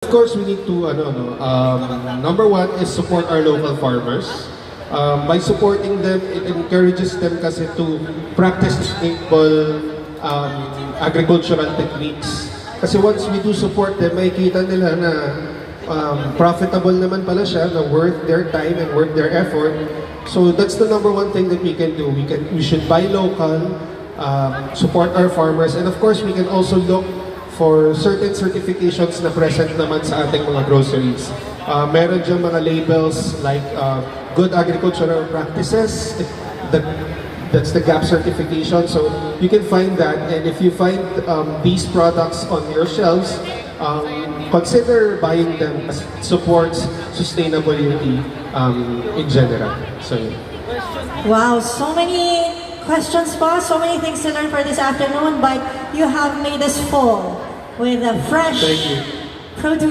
course, we need to, number one is support our local farmers. By supporting them, it encourages them kasi to practice sustainable agricultural techniques. Kasi once we do support them, makikita nila na profitable naman pala siya, na worth their time and worth their effort. So that's the number one thing that we can do. We should buy local, support our farmers, and of course we can also look for certain certifications na present naman sa ating mga groceries. Meron dyan mga labels like good agricultural practices, that's the GAP certification, so you can find that, and if you find these products on your shelves, consider buying them as it supports sustainability in general. So, Wow, so many questions pa, so many things to learn for this afternoon, but you have made us full with a fresh thank you. produce.